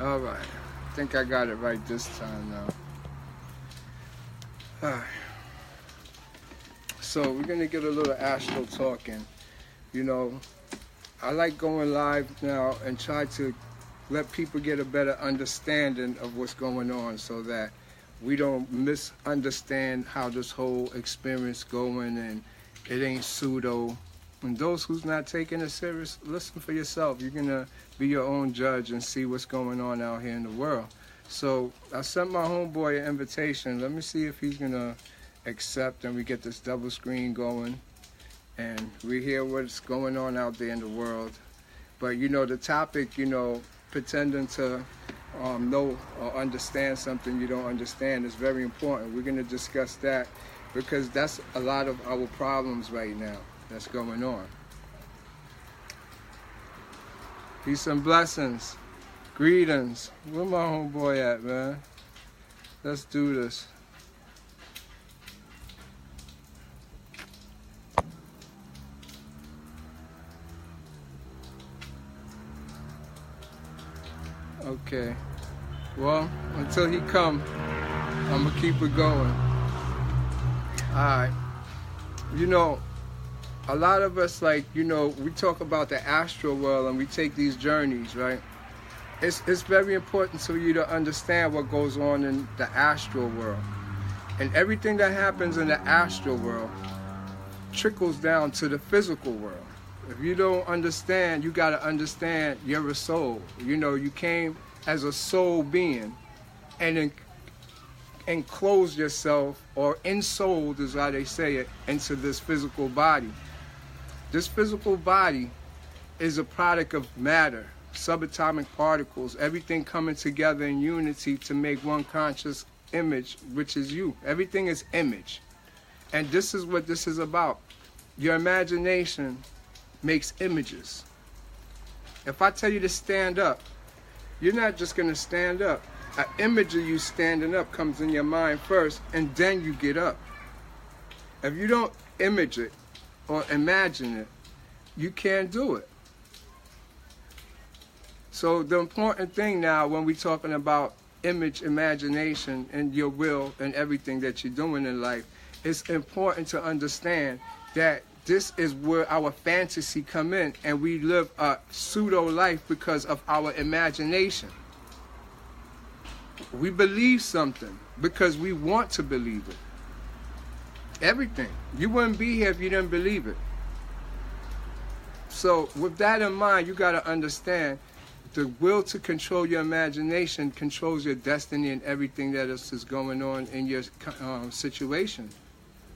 All right. I think I got it right this time now. All right. So we're going to get a little astral talking. You know, I like going live now and try to let people get a better understanding of what's going on so that we don't misunderstand how this whole experience going and it ain't pseudo. And those who's not taking it serious, listen for yourself. You're going to be your own judge and see what's going on out here in the world. So I sent my homeboy an invitation. Let me see if he's going to accept and we get this double screen going. And we hear what's going on out there in the world. But, you know, the topic, you know, pretending to know or understand something you don't understand is very important. We're going to discuss that because that's a lot of our problems right now that's going on. Peace and blessings. Greetings. Where my homeboy at, man? Let's do this. Okay. Well, until he come, I'm gonna keep it going. Alright. You know, a lot of us, like, you know, we talk about the astral world and we take these journeys, right? It's very important for you to understand what goes on in the astral world. And everything that happens in the astral world trickles down to the physical world. If you don't understand, you got to understand you're a soul. You know, you came as a soul being and enclosed yourself, or ensouled is how they say it, into this physical body. This physical body is a product of matter, subatomic particles, everything coming together in unity to make one conscious image, which is you. Everything is image. And this is what this is about. Your imagination makes images. If I tell you to stand up, you're not just going to stand up. An image of you standing up comes in your mind first, and then you get up. If you don't image it or imagine it, you can't do it. So the important thing now when we're talking about image, imagination, and your will and everything that you're doing in life, it's important to understand that this is where our fantasy come in, and we live a pseudo life because of our imagination. We believe something because we want to believe it. Everything. You wouldn't be here if you didn't believe it. So with that in mind, you got to understand the will to control your imagination controls your destiny and everything that is going on in your situation.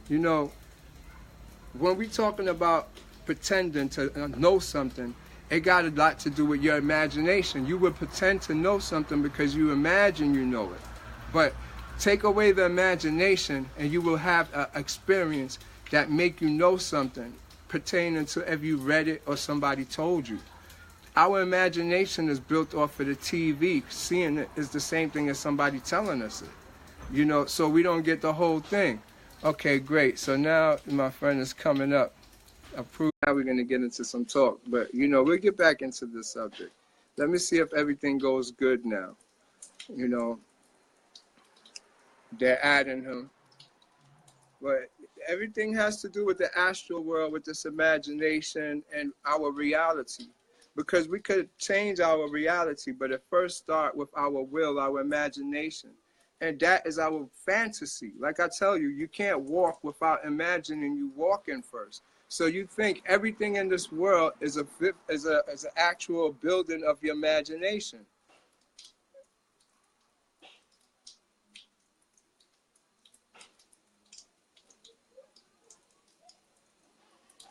You know, when we're talking about pretending to know something, it got a lot to do with your imagination. You would pretend to know something because you imagine you know it. But take away the imagination and you will have an experience that make you know something pertaining to if you read it or somebody told you. Our imagination is built off of the TV. Seeing it is the same thing as somebody telling us it. You know, so we don't get the whole thing. Okay, great. So now my friend is coming up. Approved. Now we're going to get into some talk. But, you know, we'll get back into this subject. Let me see if everything goes good now. You know, they're adding him. But everything has to do with the astral world, with this imagination and our reality. Because we could change our reality, but it first start with our will, our imagination. And that is our fantasy. Like I tell you, you can't walk without imagining you walking first. So you think everything in this world is an actual building of your imagination.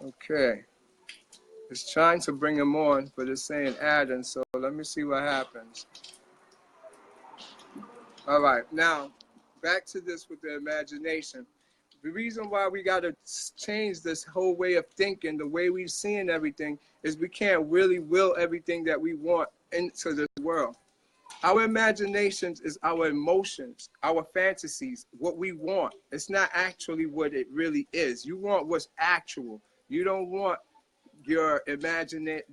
Okay. It's trying to bring him on, but it's saying adding, so let me see what happens. All right, now, back to this with the imagination. The reason why we got to change this whole way of thinking, the way we're seeing everything, is we can't really will everything that we want into this world. Our imaginations is our emotions, our fantasies, what we want. It's not actually what it really is. You want what's actual. You don't want your imaginative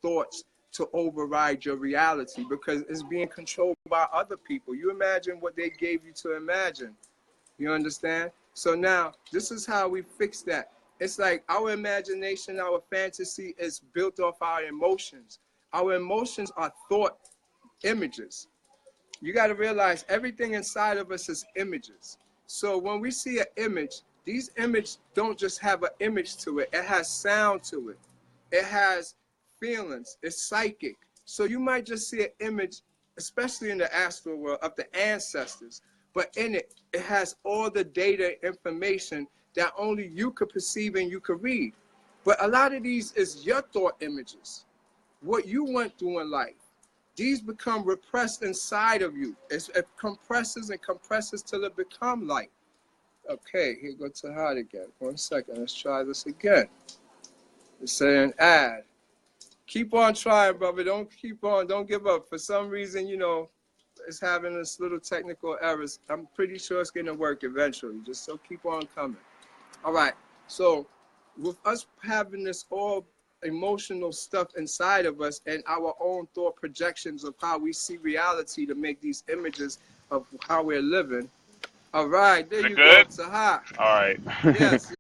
thoughts to override your reality because it's being controlled by other people. You imagine what they gave you to imagine. You understand? So now, this is how we fix that. It's like our imagination, our fantasy is built off our emotions. Our emotions are thought images. You got to realize everything inside of us is images. So when we see an image, these images don't just have an image to it. It has sound to it. It has feelings. It's psychic. So you might just see an image, especially in the astral world, of the ancestors. But in it, it has all the data information that only you could perceive and you could read. But a lot of these is your thought images, what you went through in life. These become repressed inside of you. It compresses and compresses till it become light. Okay, here go to hide again. 1 second, let's try this again. It's saying add. Keep on trying, brother. Don't give up. For some reason, you know, it's having this little technical errors. I'm pretty sure it's gonna work eventually. Just so keep on coming. All right, so with us having this all emotional stuff inside of us and our own thought projections of how we see reality to make these images of how we're living. All right, there you go, Taha. All right. Yes.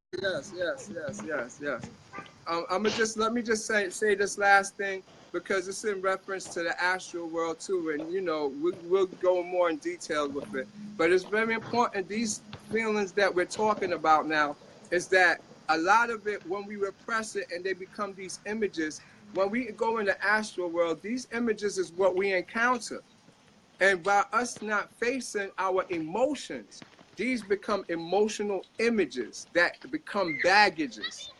Let me just say this last thing because it's in reference to the astral world too, and you know we'll go more in detail with it. But it's very important. These feelings that we're talking about now is that a lot of it, when we repress it and they become these images, when we go in the astral world, these images is what we encounter. And by us not facing our emotions, these become emotional images that become baggages,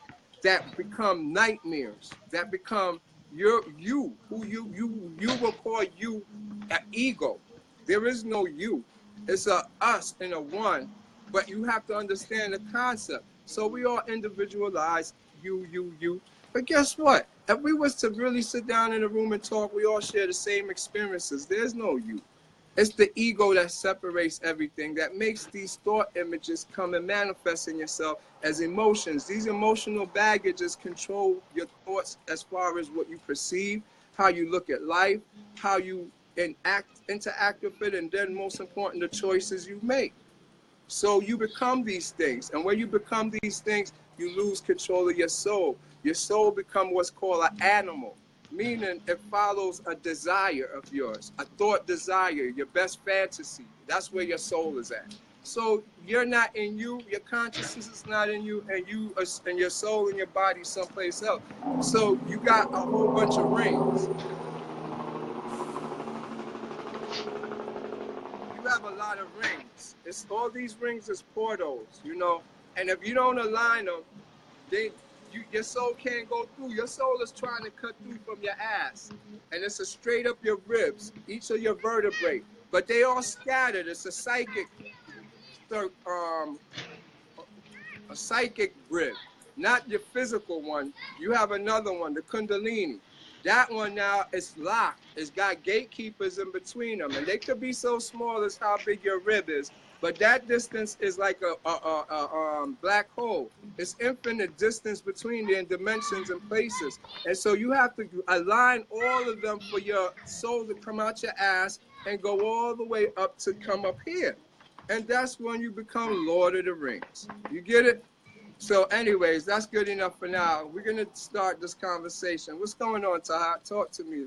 that become nightmares, that become you will call you an ego. There is no you. It's a us and a one, but you have to understand the concept. So we all individualize you. But guess what? If we was to really sit down in a room and talk, we all share the same experiences. There's no you. It's the ego that separates everything, that makes these thought images come and manifest in yourself as emotions. These emotional baggages control your thoughts as far as what you perceive, how you look at life, how you interact with it, and then most important, the choices you make. So you become these things. And when you become these things, you lose control of your soul. Your soul becomes what's called an animal, meaning it follows a desire of yours, a thought desire, your best fantasy. That's where your soul is at. So you're not in you, your consciousness is not in you, and you are, and your soul and your body someplace else. So you got a whole bunch of rings. You have a lot of rings. It's all these rings is portals, you know. And if you don't align them, your soul can't go through. Your soul is trying to cut through from your ass, and it's a straight up your ribs, each of your vertebrae. But they all scattered. It's a psychic rib, not your physical one. You have another one, the Kundalini. That one now is locked. It's got gatekeepers in between them, and they could be so small as how big your rib is. But that distance is like a black hole. It's infinite distance between the dimensions and places. And so you have to align all of them for your soul to come out your ass and go all the way up to come up here. And that's when you become Lord of the Rings. You get it? So anyways, that's good enough for now. We're going to start this conversation. What's going on, Taha? Talk to me.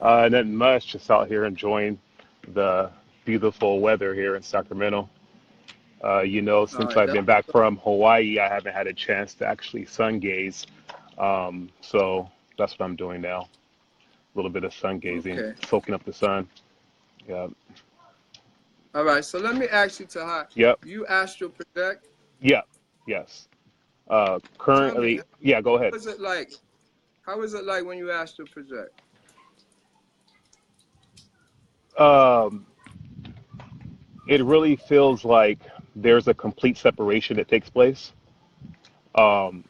Nothing much. Just out here enjoying the beautiful weather here in Sacramento. You know, All since right. I've been back from Hawaii, I haven't had a chance to actually sun gaze. So that's what I'm doing now. A little bit of sun gazing, Okay. soaking up the sun. Yeah. All right. So let me ask you, Taha. Yep. You astral project. Yep. Yes. Tell me, Currently, yeah, go ahead. how is it like? How is it like when you astral project? Um, it really feels like there's a complete separation that takes place. Um,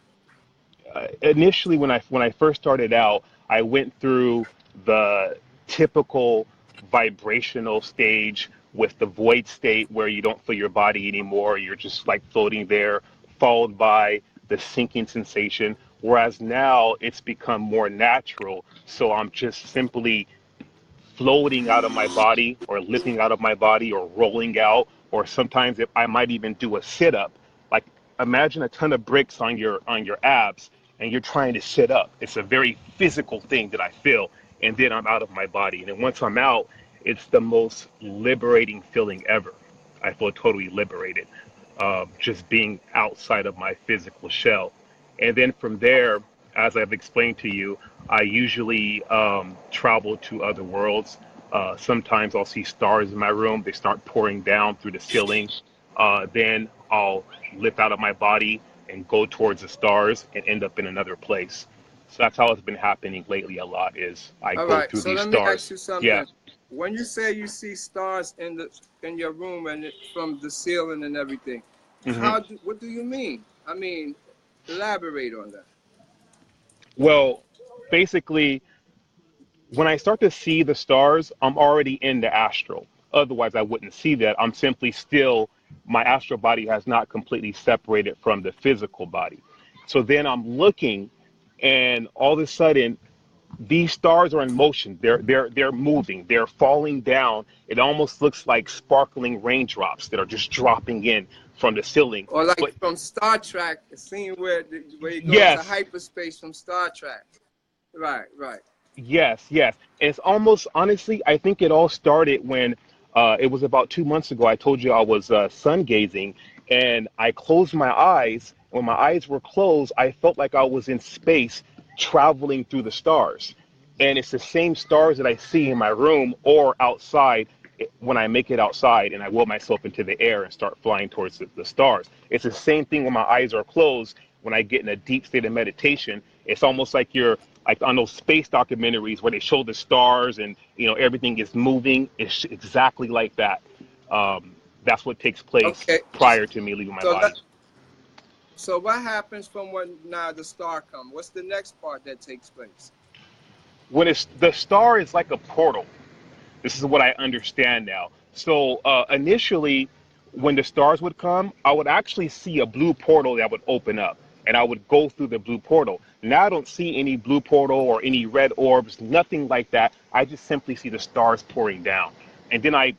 Initially, when I first started out, I went through the typical vibrational stage with the void state where you don't feel your body anymore. You're just like floating there, followed by the sinking sensation, Whereas now it's become more natural. So I'm just simply floating out of my body or lifting out of my body or rolling out, or sometimes if I might even do a sit up. Like imagine a ton of bricks on your abs and you're trying to sit up. It's a very physical thing that I feel, and then I'm out of my body. And then once I'm out, it's the most liberating feeling ever. I feel totally liberated, just being outside of my physical shell. And then from there, as I've explained to you, I usually travel to other worlds. Sometimes I'll see stars in my room. They start pouring down through the ceiling. Then I'll lift out of my body and go towards the stars and end up in another place. So that's how it's been happening lately a lot is I All go right. through So these let me ask stars. you Yeah. something. When you say you see stars in your room and from the ceiling and everything, hmm what do you mean? I mean, elaborate on that. Well, basically, when I start to see the stars, I'm already in the astral. Otherwise, I wouldn't see that. I'm simply still, my astral body has not completely separated from the physical body. So then I'm looking, and all of a sudden, these stars are in motion. They're moving. They're falling down. It almost looks like sparkling raindrops that are just dropping in from the ceiling. Or like But from Star Trek, a scene where you go into yes, hyperspace from Star Trek. Right, right. yes. And it's almost honestly, I think it all started when it was about 2 months ago. I told you I was sun gazing, and I closed my eyes. When my eyes were closed, I felt like I was in space, traveling through the stars. And it's the same stars that I see in my room or outside when I make it outside and I will myself into the air and start flying towards the stars. It's the same thing when my eyes are closed. When I get in a deep state of meditation, it's almost like you're like on those space documentaries where they show the stars and everything is moving. It's exactly like that. That's what takes place Okay. prior to me leaving my So body. let, so what happens from when now the star comes? What's the next part that takes place? When it's the star is like a portal. This is what I understand now. So initially, when the stars would come, I would actually see a blue portal that would open up, and I would go through the blue portal. Now I don't see any blue portal or any red orbs, nothing like that. I just simply see the stars pouring down, and then I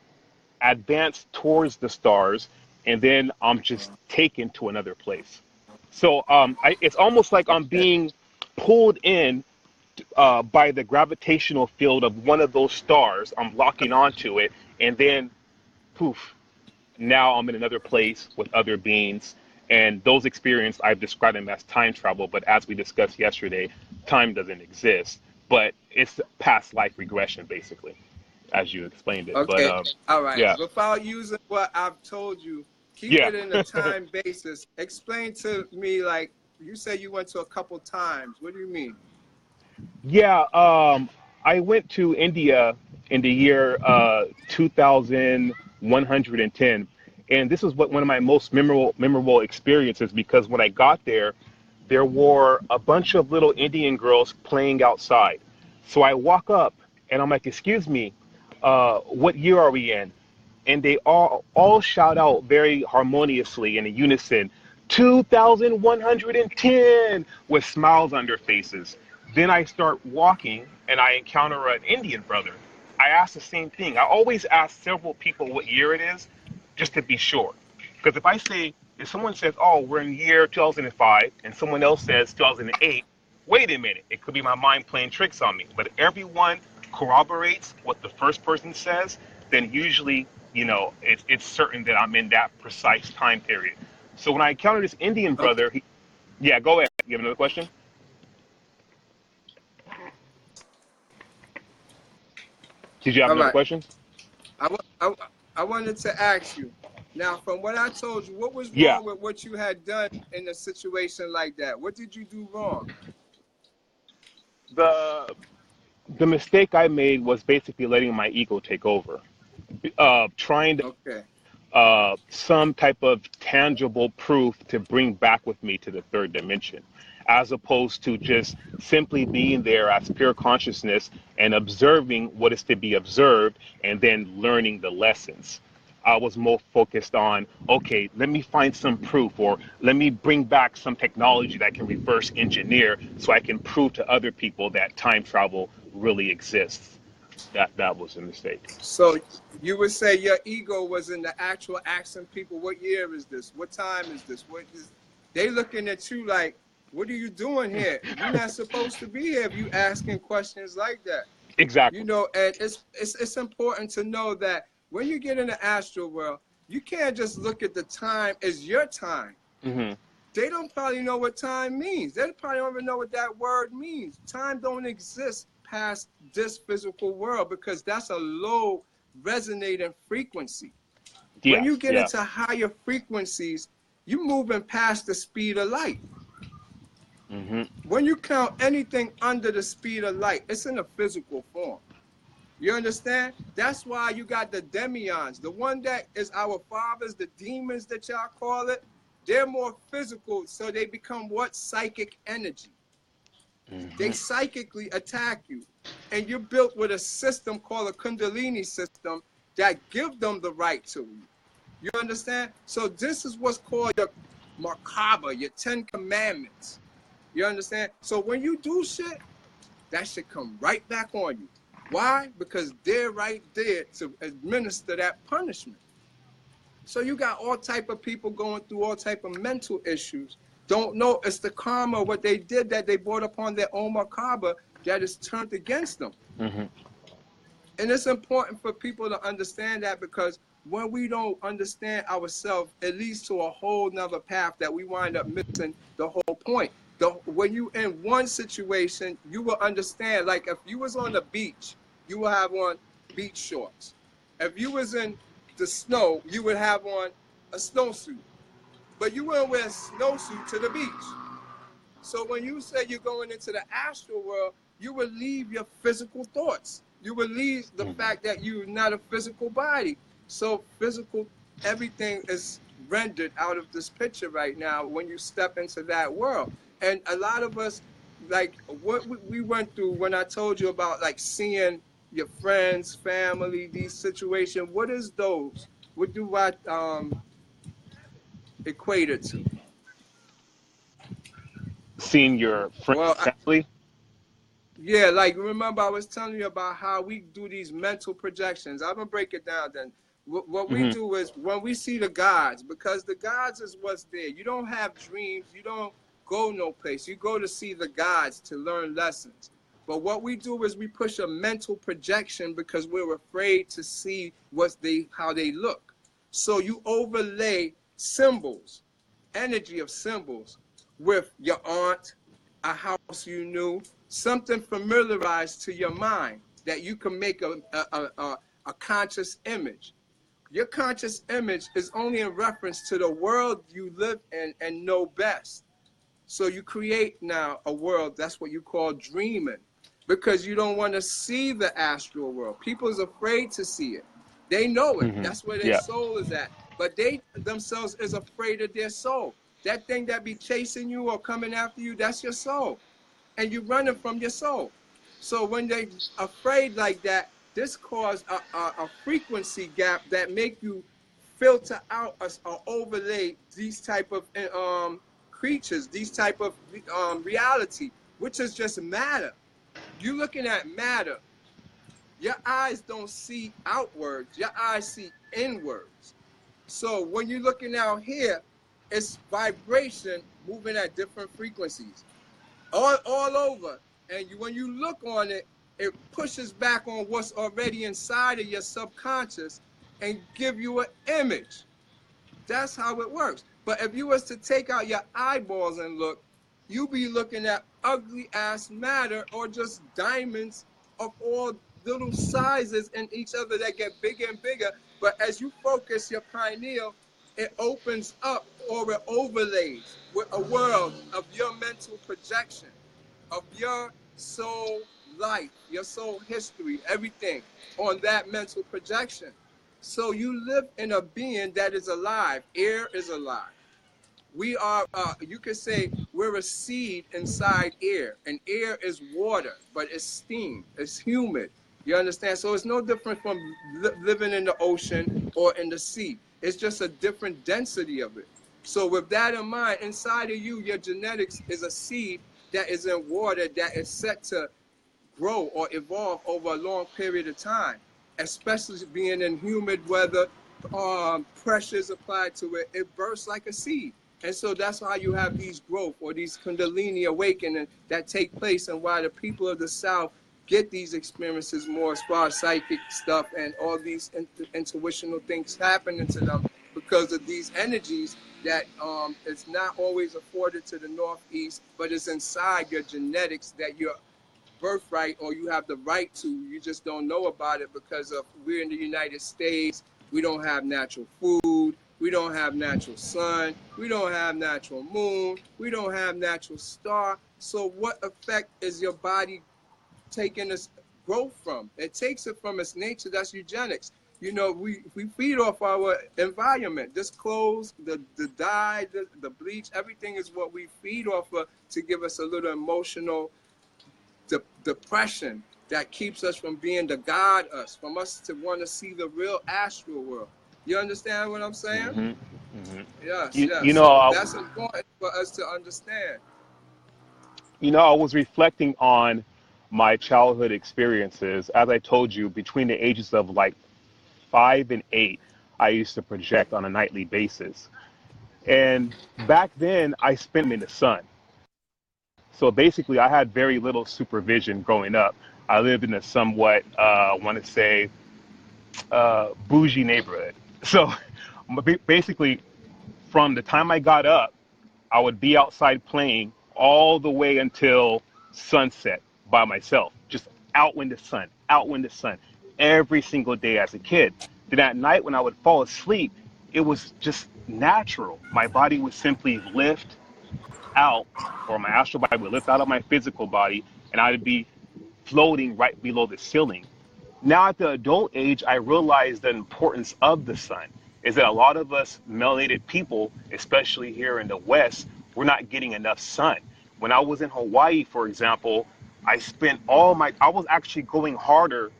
advance towards the stars, and then I'm just taken to another place. So it's almost like I'm Okay. being pulled in by the gravitational field of one of those stars. I'm locking onto it, and then poof, now I'm in another place with other beings. And those experiences, I've described them as time travel, but as we discussed yesterday, time doesn't exist. But it's past life regression, basically, as you explained it. But Okay. All right. yeah, Without using what I've told you, keep yeah, it in a time basis. Explain to me, like you said, you went to a couple times. What do you mean? yeah. I went to India in the year 2110, and this is what one of my most memorable experiences because when I got there, there were a bunch of little Indian girls playing outside. So I walk up and I'm like, "Excuse me, what year are we in?" And they all shout out very harmoniously in unison, 2110, with smiles on their faces. Then I start walking and I encounter an Indian brother. I ask the same thing. I always ask several people what year it is just to be sure. Because if someone says, oh, we're in year 2005, and someone else says 2008, wait a minute, it could be my mind playing tricks on me. But if everyone corroborates what the first person says, then usually, it's certain that I'm in that precise time period. So when I encounter this Indian Okay. brother, yeah, go ahead. You have another question? Did you have All another right. question? I, wa- I, wa- I wanted to ask you. Now, from what I told you, what was Yeah. wrong with what you had done in a situation like that? What did you do wrong? The the mistake I made was basically letting my ego take over. Trying to Okay. some type of tangible proof to bring back with me to the third dimension, as opposed to just simply being there as pure consciousness and observing what is to be observed and then learning the lessons. I was more focused on, okay, let me find some proof, or let me bring back some technology that can reverse engineer so I can prove to other people that time travel really exists. That was a mistake. So you would say your ego was in the actual asking people, what year is this? What time is this? What is they looking at you like, what are you doing here? You're not supposed to be here if you asking questions like that. You Exactly. know, and it's important to know that when you get in the astral world, you can't just look at the time as your time. Hmm. They don't probably know what time means. They probably don't even know what that word means. Time don't exist past this physical world because that's a low resonating frequency. When you Yes. get Yeah. into higher frequencies, you're moving past the speed of light. Hmm. When you count anything under the speed of light, it's in a physical form. You understand? That's why you got the demions. The one that is our fathers, the demons that y'all call it, they're more physical, so they become what? Psychic energy. They Hmm. psychically attack you. And you're built with a system called a Kundalini system that give them the right to you. You understand? So this is what's called your Merkaba, your 10 commandments. You understand? So when you do shit, that should come right back on you. Why? Because they're right there to administer that punishment. So you got all type of people going through all type of mental issues. Don't know it's the karma, what they did that they brought upon their own Merkaba that is turned against them. Hmm. And it's important for people to understand that because when we don't understand ourselves, it leads to a whole nother path that we wind up missing the whole point. When you in one situation, you will understand, like if you was on the beach, you will have on beach shorts. If you was in the snow, you would have on a snowsuit. But you wouldn't wear a snowsuit to the beach. So when you say you're going into the astral world, you will leave your physical thoughts. You will leave the Hmm. fact that you're not a physical body. So physical, everything is rendered out of this picture right now when you step into that world. And a lot of us, like what we went through when I told you about like seeing your friends, family, these situations, what is those? What do I equate it to? Seeing your friends Well, and family. yeah, like remember I was telling you about how we do these mental projections. I'm gonna break it down then. What we Hmm. do is when we see the gods, because the gods is what's there. You don't have dreams, you don't go no place. You go to see the gods to learn lessons. But what we do is we push a mental projection because we're afraid to see how they look. So you overlay symbols, energy of symbols with your aunt, a house you knew, something familiarized to your mind that you can make a conscious image. Your conscious image is only in reference to the world you live in and know best. So you create now a world, that's what you call dreaming, because you don't want to see the astral world. People is afraid to see it. They know it. Hmm. That's where their Yeah. soul is at. But they themselves is afraid of their soul. That thing that be chasing you or coming after you, that's your soul. And you're running from your soul. So when they afraid like that, this cause a frequency gap that make you filter out or overlay these type of creatures, these type of reality, which is just matter. You looking at matter. Your eyes don't see outwards. Your eyes see inwards. So when you're looking out here, it's vibration moving at different frequencies all over. And when you look on it, it pushes back on what's already inside of your subconscious and give you an image. That's how it works. But if you was to take out your eyeballs and look, you be looking at ugly ass matter or just diamonds of all little sizes in each other that get bigger and bigger. But as you focus your pineal, it opens up or it overlays with a world of your mental projection, of your soul life, your soul history, everything on that mental projection. So you live in a being that is alive. Air is alive. We are, you could say, we're a seed inside air, and air is water, but it's steam, it's humid. You understand? So it's no different from living in the ocean or in the sea. It's just a different density of it. So with that in mind, inside of you, your genetics is a seed that is in water that is set to grow or evolve over a long period of time, especially being in humid weather, pressures applied to it, it bursts like a seed. And so that's why you have these growth or these Kundalini awakening that take place, and why the people of the South get these experiences more as far as psychic stuff and all these intuitional things happening to them, because of these energies that it's not always afforded to the Northeast, but it's inside your genetics that you're birthright, or you have the right to. You just don't know about it because of we're in the United States. We don't have natural food. We don't have natural sun. We don't have natural moon. We don't have natural star. So what effect is your body taking this growth from? It takes it from its nature. That's eugenics. You know, we feed off our environment. This clothes, the dye, the bleach, everything is what we feed off of to give us a little emotional depression that keeps us from being the God us, from us to want to see the real astral world. You understand what I'm saying? Hmm. Hmm. Yes, You, yes. you So know, that's important for us to understand. I was reflecting on my childhood experiences. As I told you, between the ages of like 5 and 8, I used to project on a nightly basis. And back then, I spent them in the sun. So basically, I had very little supervision growing up. I lived in a somewhat, I want to say, bougie neighborhood. So basically, from the time I got up, I would be outside playing all the way until sunset by myself, just out in the sun, out in the sun, every single day as a kid. Then at night when I would fall asleep, it was just natural. My body would simply lift out, or my astral body would lift out of my physical body, and I'd be floating right below the ceiling. Now at the adult age, I realize the importance of the sun is that a lot of us melanated people, especially here in the West, we're not getting enough sun. When I was in Hawaii, for example, I was actually going harder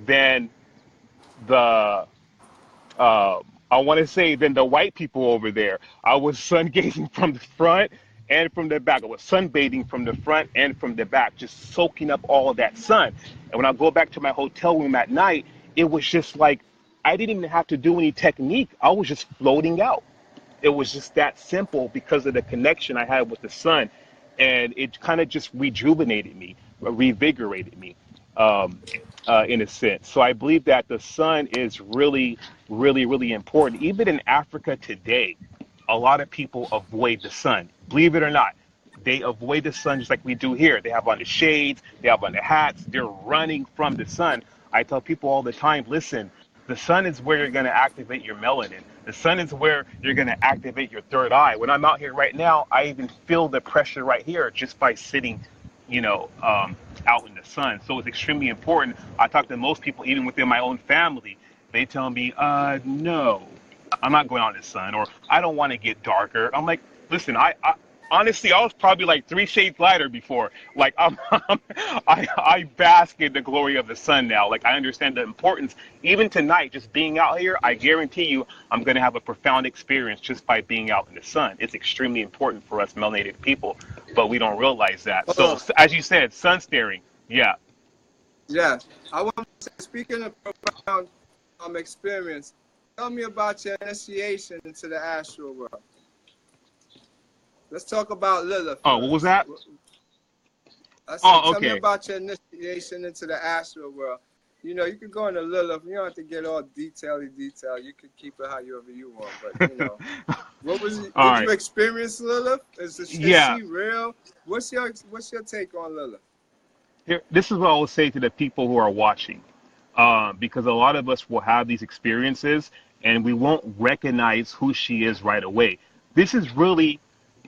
than the I want to say than the white people over there. I was sun gazing from the front and from the back. I was sunbathing from the front and from the back, just soaking up all of that sun. And when I go back to my hotel room at night, it was just like I didn't even have to do any technique. I was just floating out. It was just that simple because of the connection I had with the sun, and it kind of just rejuvenated me, revigorated me, um, in a sense. So I believe that the sun is really, really, really important. Even in Africa today, a lot of people avoid the sun. Believe it or not, they avoid the sun just like we do here. They have on the shades, they have on the hats, they're running from the sun. I tell people all the time, listen, the sun is where you're going to activate your melanin. The sun is where you're going to activate your third eye. When I'm out here right now, I even feel the pressure right here just by sitting, out in the sun. So it's extremely important. I talk to most people, even within my own family. They tell me, no, I'm not going out in the sun, or I don't want to get darker. I'm like, listen, I honestly, I was probably like 3 shades lighter before. Like I bask in the glory of the sun now. Like I understand the importance. Even tonight, just being out here, I guarantee you, I'm gonna have a profound experience just by being out in the sun. It's extremely important for us melanated people, but we don't realize that. Hold So on. as you said, sun staring. Yeah. Yeah. I want to say, speaking of profound experience, tell me about your initiation into the astral world. Let's talk about Lilith Oh, what was first. that? I said, Oh, tell me okay. about your initiation into the astral world. You know, you could go into Lilith. You don't have to get all detail. You could keep it however you want. But what was it? All Did you right. experience Lilith? Is Yeah. she real? What's your take on Lilith? This is what I will say to the people who are watching, because a lot of us will have these experiences and we won't recognize who she is right away. This is really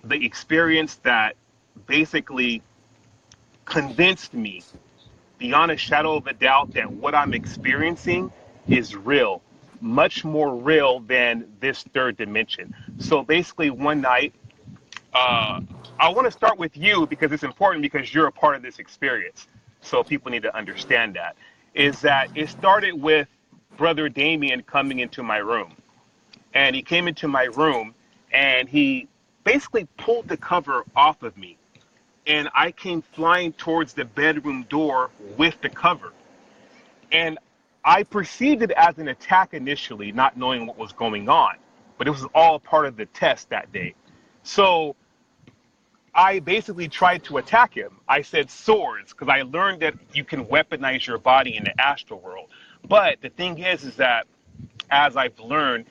the experience that basically convinced me beyond a shadow of a doubt that what I'm experiencing is real, much more real than this third dimension. So basically, one night, uh, I want to start with you because it's important because you're a part of this experience. So people need to understand that. is that it started with Brother Damien coming into my room. And he came into my room and he basically pulled the cover off of me. And I came flying towards the bedroom door with the cover. And I perceived it as an attack initially, not knowing what was going on. But it was all part of the test that day. So I basically tried to attack him. I said swords because I learned that you can weaponize your body in the astral world. But the thing is that as I've learned,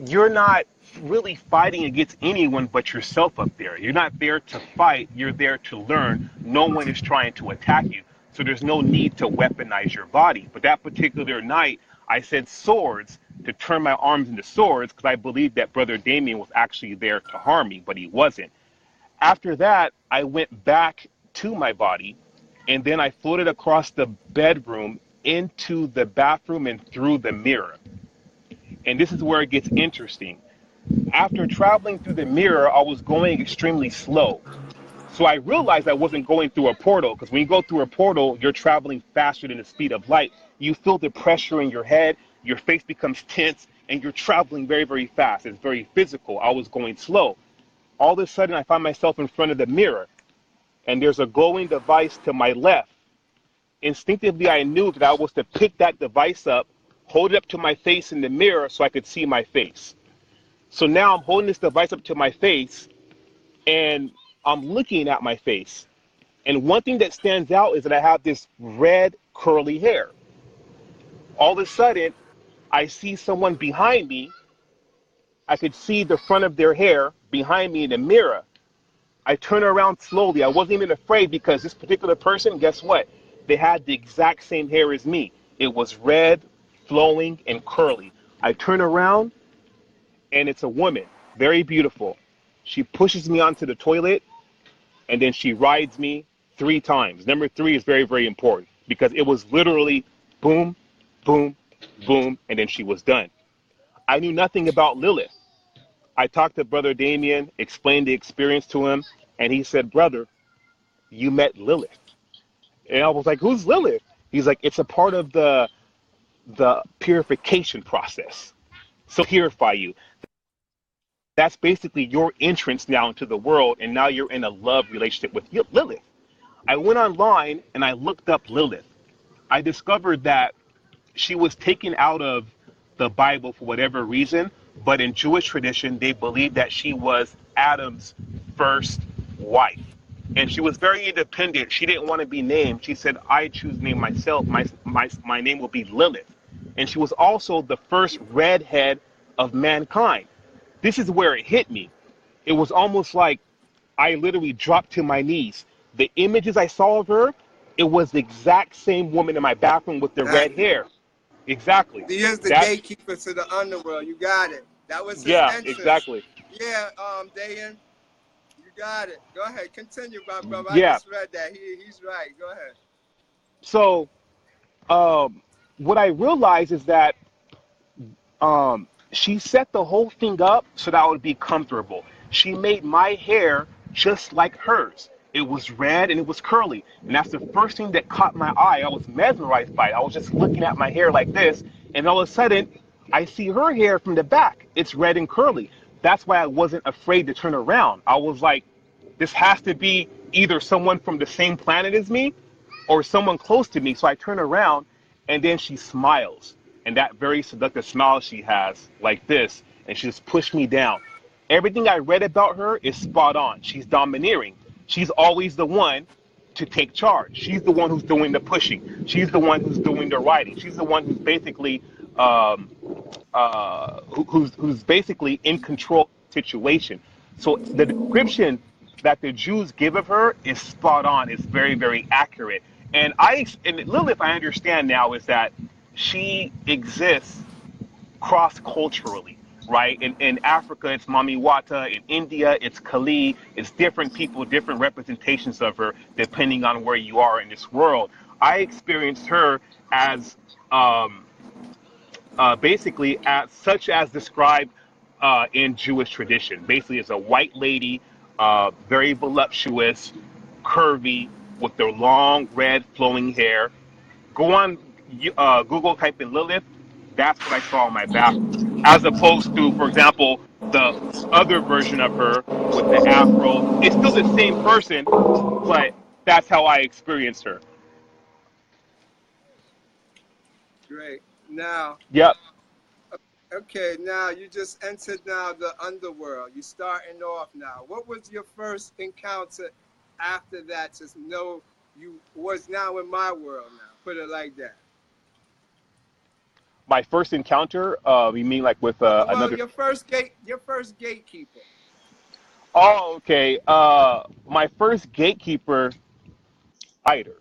you're not really fighting against anyone but yourself up there. You're not there to fight. You're there to learn. No one is trying to attack you. So there's no need to weaponize your body. But that particular night, I said swords to turn my arms into swords because I believed that Brother Damien was actually there to harm me, but he wasn't. After that, I went back to my body, and then I floated across the bedroom into the bathroom and through the mirror. And this is where it gets interesting. After traveling through the mirror, I was going extremely slow. So I realized I wasn't going through a portal because when you go through a portal, you're traveling faster than the speed of light. You feel the pressure in your head, your face becomes tense, and you're traveling very, very fast. It's very physical. I was going slow. All of a sudden, I find myself in front of the mirror, and there's a glowing device to my left. Instinctively, I knew that I was to pick that device up, hold it up to my face in the mirror so I could see my face. So now I'm holding this device up to my face, and I'm looking at my face. And one thing that stands out is that I have this red curly hair. All of a sudden, I see someone behind me. I could see the front of their hair behind me in the mirror. I turn around slowly. I wasn't even afraid because this particular person, guess what? They had the exact same hair as me. It was red, flowing, and curly. I turn around, and it's a woman, very beautiful. She pushes me onto the toilet, and then she rides me 3 times. Number 3 is very, very important because it was literally boom, boom, boom, and then she was done. I knew nothing about Lilith. I talked to Brother Damien, explained the experience to him, and he said, brother, you met Lilith. And I was like, who's Lilith? He's like, it's a part of the purification process. So purify you. That's basically your entrance now into the world, and now you're in a love relationship with Lilith. I went online and I looked up Lilith. I discovered that she was taken out of the Bible for whatever reason, but in Jewish tradition, they believe that she was Adam's first wife. And she was very independent. She didn't want to be named. She said, I choose to name myself. My name will be Lilith. And she was also the first redhead of mankind. This is where it hit me. It was almost like I literally dropped to my knees. The images I saw of her, it was the exact same woman in my bathroom with the red hair. Exactly. He is the gatekeeper to the underworld. You got it. That was his entrance. Exactly. Yeah, Dayan, you got it. Go ahead, continue, my brother. I Yeah. just read that. He's right. Go ahead. So, what I realized is that she set the whole thing up so that I would be comfortable. She made my hair just like hers. It was red and it was curly. And that's the first thing that caught my eye. I was mesmerized by it. I was just looking at my hair like this. And all of a sudden, I see her hair from the back. It's red and curly. That's why I wasn't afraid to turn around. I was like, this has to be either someone from the same planet as me or someone close to me. So I turn around and then she smiles. And that very seductive smile she has like this. And she just pushed me down. Everything I read about her is spot on. She's domineering. She's always the one to take charge. She's the one who's doing the pushing. She's the one who's doing the writing. She's the one who's basically who's basically in control of the situation. So the description that the Jews give of her is spot on. It's very, very accurate. And Lilith, I understand now, is that she exists cross-culturally. Right? In Africa, it's Mami Wata. In India, it's Kali. It's different people, different representations of her, depending on where you are in this world. I experienced her as basically as such as described in Jewish tradition. Basically, as a white lady, very voluptuous, curvy, with their long red flowing hair. Go on Google, type in Lilith. That's what I saw in my bathroom, as opposed to, for example, the other version of her with the afro. It's still the same person, but that's how I experienced her. Great. Now, Yep. okay, now you just entered now the underworld. You starting off now. What was your first encounter after that? Just know you was now in my world now. Put it like that. My first encounter, you mean like with Well, another? your first gatekeeper. Oh, okay. My first gatekeeper, spider.